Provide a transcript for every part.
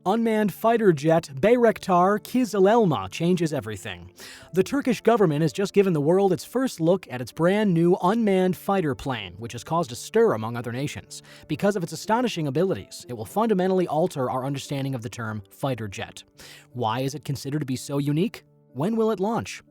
Unmanned fighter jet Bayraktar Kizilelma changes everything. The Turkish government has just given the world its first look at its brand new unmanned fighter plane, which has caused a stir among other nations. Because of its astonishing abilities, it will fundamentally alter our understanding of the term fighter jet. Why is it considered to be so unique? When will it launch?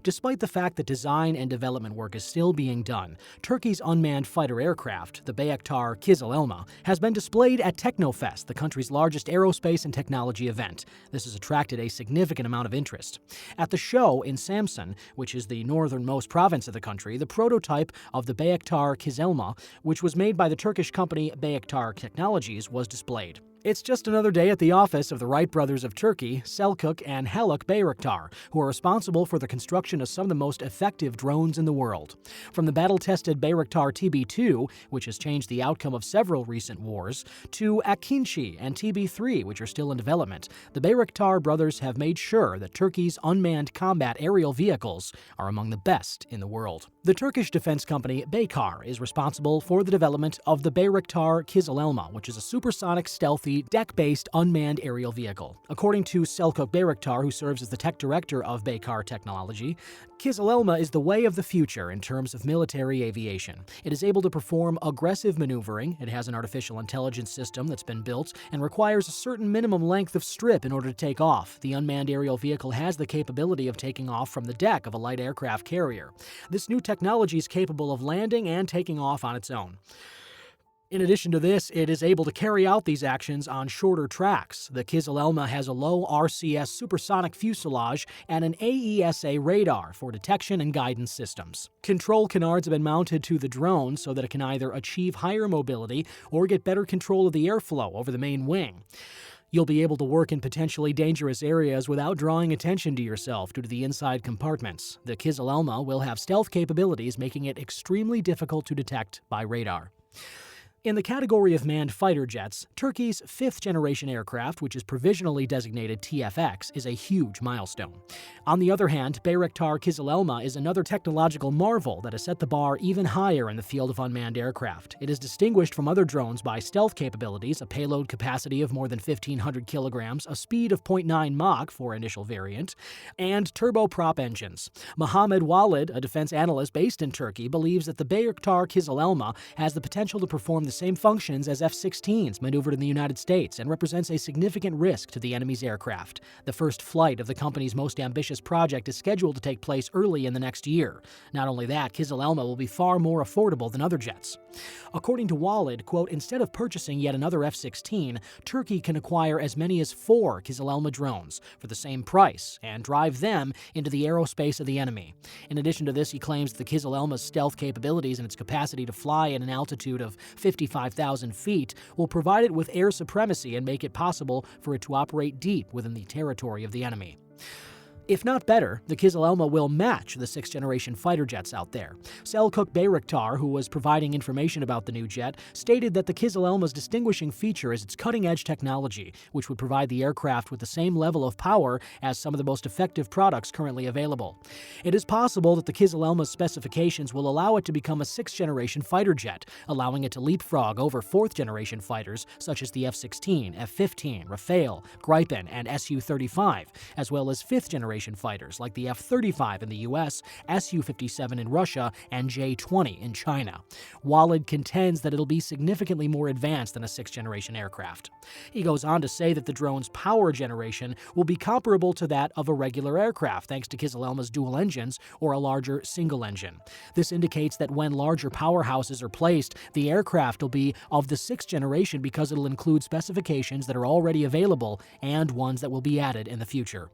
Despite the fact that design and development work is still being done, Turkey's unmanned fighter aircraft, the Bayraktar Kizilelma, has been displayed at Teknofest, the country's largest aerospace and technology event. This has attracted a significant amount of interest. At the show in Samsun, which is the northernmost province of the country, the prototype of the Bayraktar Kizilelma, which was made by the Turkish company Baykar Technologies, was displayed. It's just another day at the office of the Wright brothers of Turkey, Selçuk and Haluk Bayraktar, who are responsible for the construction of some of the most effective drones in the world. From the battle-tested Bayraktar TB2, which has changed the outcome of several recent wars, to Akinci and TB3, which are still in development, the Bayraktar brothers have made sure that Turkey's unmanned combat aerial vehicles are among the best in the world. The Turkish defense company Baykar is responsible for the development of the Bayraktar Kizilelma, which is a supersonic, stealthy, deck-based unmanned aerial vehicle. According to Selçuk Bayraktar, who serves as the tech director of Baykar Technology, Kizilelma is the way of the future in terms of military aviation. It is able to perform aggressive maneuvering, it has an artificial intelligence system that's been built, and requires a certain minimum length of strip in order to take off. The unmanned aerial vehicle has the capability of taking off from the deck of a light aircraft carrier. This new technology is capable of landing and taking off on its own. In addition to this, it is able to carry out these actions on shorter tracks. The Kizilelma has a low RCS supersonic fuselage and an AESA radar for detection and guidance systems. Control canards have been mounted to the drone so that it can either achieve higher mobility or get better control of the airflow over the main wing. You'll be able to work in potentially dangerous areas without drawing attention to yourself due to the inside compartments. The Kizilelma will have stealth capabilities, making it extremely difficult to detect by radar. In the category of manned fighter jets, Turkey's fifth-generation aircraft, which is provisionally designated TFX, is a huge milestone. On the other hand, Bayraktar Kizilelma is another technological marvel that has set the bar even higher in the field of unmanned aircraft. It is distinguished from other drones by stealth capabilities, a payload capacity of more than 1,500 kilograms, a speed of 0.9 Mach for initial variant, and turboprop engines. Mohammed Walid, a defense analyst based in Turkey, believes that the Bayraktar Kizilelma has the potential to perform the same functions as F-16s maneuvered in the United States and represents a significant risk to the enemy's aircraft. The first flight of the company's most ambitious project is scheduled to take place early in the next year. Not only that, Kizilelma will be far more affordable than other jets. According to Walid, quote, instead of purchasing yet another F-16, Turkey can acquire as many as 4 Kizilelma drones for the same price and drive them into the aerospace of the enemy. In addition to this, he claims the Kizilelma's stealth capabilities and its capacity to fly at an altitude of 55,000 feet will provide it with air supremacy and make it possible for it to operate deep within the territory of the enemy. If not better, the Kizilelma will match the 6th-generation fighter jets out there. Selçuk Bayraktar, who was providing information about the new jet, stated that the Kizilelma's distinguishing feature is its cutting-edge technology, which would provide the aircraft with the same level of power as some of the most effective products currently available. It is possible that the Kizilelma's specifications will allow it to become a 6th-generation fighter jet, allowing it to leapfrog over 4th-generation fighters such as the F-16, F-15, Rafale, Gripen, and Su-35, as well as 5th-generation fighters like the F-35 in the US, Su-57 in Russia, and J-20 in China. Walid contends that it'll be significantly more advanced than a 6th-generation aircraft. He goes on to say that the drone's power generation will be comparable to that of a regular aircraft thanks to Kizilelma's dual engines or a larger single engine. This indicates that when larger powerhouses are placed, the aircraft will be of the 6th generation because it'll include specifications that are already available and ones that will be added in the future.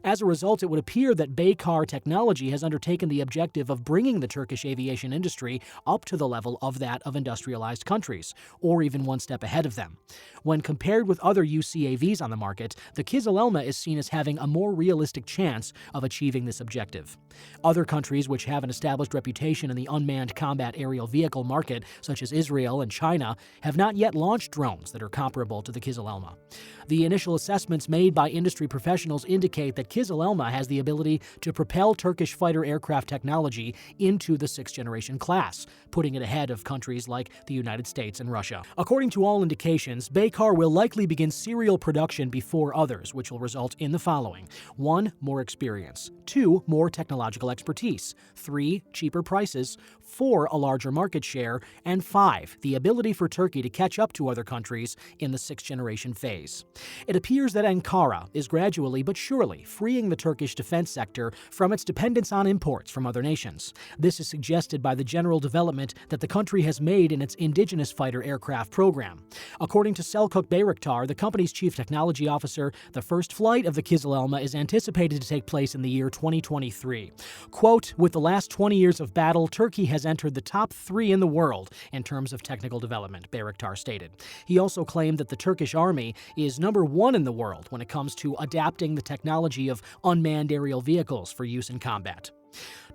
As a result, it would appear that Baykar Technology has undertaken the objective of bringing the Turkish aviation industry up to the level of that of industrialized countries, or even one step ahead of them. When compared with other UCAVs on the market, the Kizilelma is seen as having a more realistic chance of achieving this objective. Other countries which have an established reputation in the unmanned combat aerial vehicle market, such as Israel and China, have not yet launched drones that are comparable to the Kizilelma. The initial assessments made by industry professionals indicate that Kizilelma Kizilelma has the ability to propel Turkish fighter aircraft technology into the sixth-generation class, putting it ahead of countries like the United States and Russia. According to all indications, Baykar will likely begin serial production before others, which will result in the following: 1. More experience. 2. More technological expertise. 3. Cheaper prices. 4. A larger market share. And 5. The ability for Turkey to catch up to other countries in the sixth-generation phase. It appears that Ankara is gradually but surely freeing the Turkish defense sector from its dependence on imports from other nations. This is suggested by the general development that the country has made in its indigenous fighter aircraft program. According to Selçuk Bayraktar, the company's chief technology officer, the first flight of the Kizilelma is anticipated to take place in the year 2023. Quote, "With the last 20 years of battle, Turkey has entered the top 3 in the world in terms of technical development," Bayraktar stated. He also claimed that the Turkish army is number 1 in the world when it comes to adapting the technology of unmanned aerial vehicles for use in combat.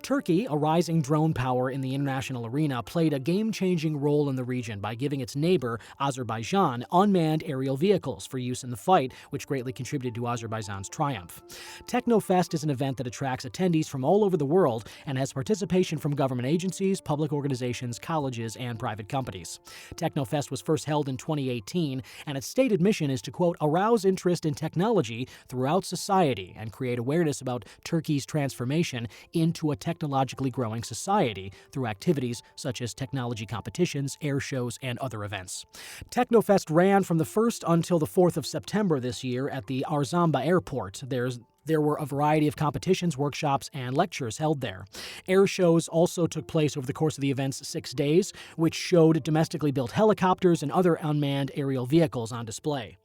Turkey, a rising drone power in the international arena, played a game-changing role in the region by giving its neighbor, Azerbaijan, unmanned aerial vehicles for use in the fight, which greatly contributed to Azerbaijan's triumph. Teknofest is an event that attracts attendees from all over the world and has participation from government agencies, public organizations, colleges, and private companies. Teknofest was first held in 2018, and its stated mission is to, quote, "arouse interest in technology throughout society and create awareness about Turkey's transformation into a technologically growing society through activities such as technology competitions, air shows, and other events." Teknofest ran from the 1st until the 4th of September this year at the Arzamba Airport. There were a variety of competitions, workshops, and lectures held there. Air shows also took place over the course of the event's 6 days, which showed domestically built helicopters and other unmanned aerial vehicles on display.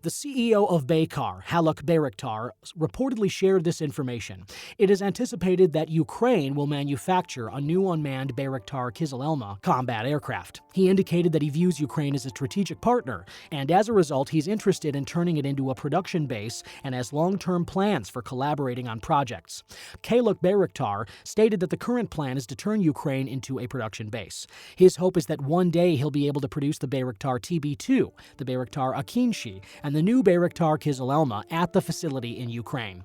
The CEO of Baykar, Haluk Bayraktar, reportedly shared this information. It is anticipated that Ukraine will manufacture a new unmanned Bayraktar Kizilelma combat aircraft. He indicated that he views Ukraine as a strategic partner, and as a result, he's interested in turning it into a production base and has long-term plans for collaborating on projects. Haluk Bayraktar stated that the current plan is to turn Ukraine into a production base. His hope is that one day he'll be able to produce the Bayraktar TB2, the Bayraktar Akinci, and the new Bayraktar Kizilelma at the facility in Ukraine.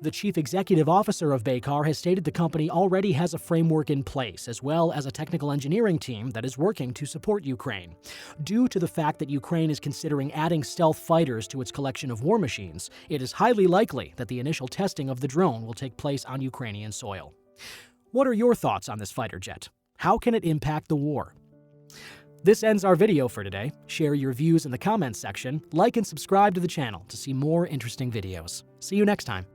The chief executive officer of Baykar has stated the company already has a framework in place, as well as a technical engineering team that is working to support Ukraine. Due to the fact that Ukraine is considering adding stealth fighters to its collection of war machines, it is highly likely that the initial testing of the drone will take place on Ukrainian soil. What are your thoughts on this fighter jet? How can it impact the war? This ends our video for today. Share your views in the comments section, like and subscribe to the channel to see more interesting videos. See you next time.